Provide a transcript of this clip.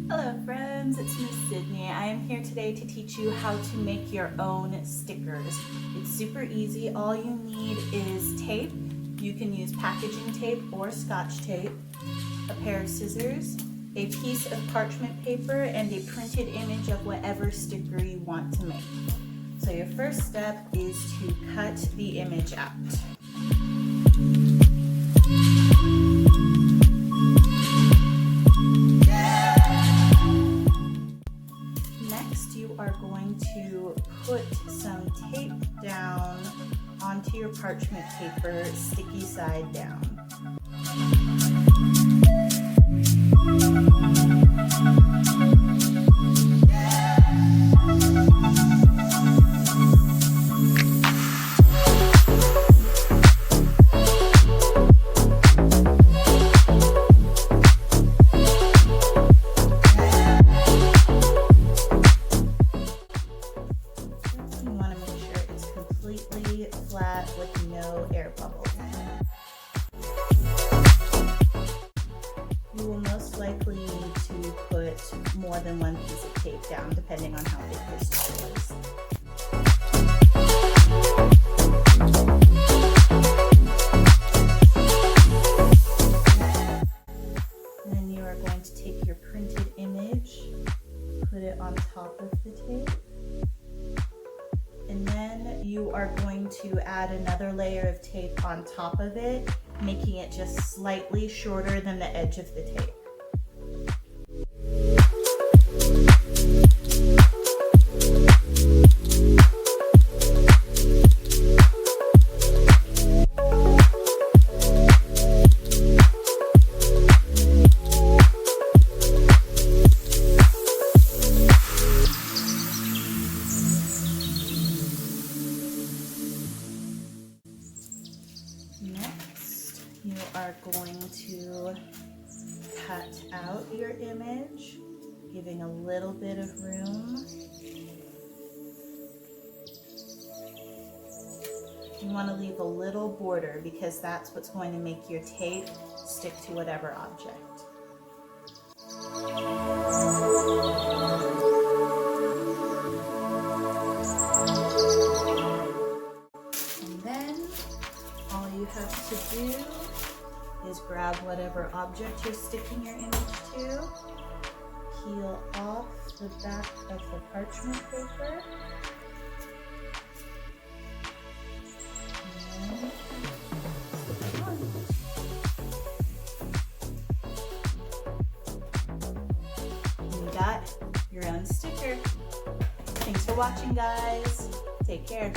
Hello friends, it's Miss Sydney. I am here today to teach you how to make your own stickers. It's super easy. All you need is tape. You can use packaging tape or Scotch tape, a pair of scissors, a piece of parchment paper, and a printed image of whatever sticker you want to make. So your first step is to cut the image out. Next, you are going to put some tape down onto your parchment paper, sticky side down. You want to make sure it's completely flat with no air bubbles in it. You will most likely need to put more than one piece of tape down, depending on how big your sticker is. Then you are going to take your printed image, put it on top of the tape. And then you are going to add another layer of tape on top of it, making it just slightly shorter than the edge of the tape. Next, you are going to cut out your image, giving a little bit of room. You want to leave a little border because that's what's going to make your tape stick to whatever object. And then all you have to do is grab whatever object you're sticking your image to, peel off the back of the parchment paper, and stick it on. And you got your own sticker. Thanks for watching, guys. Take care.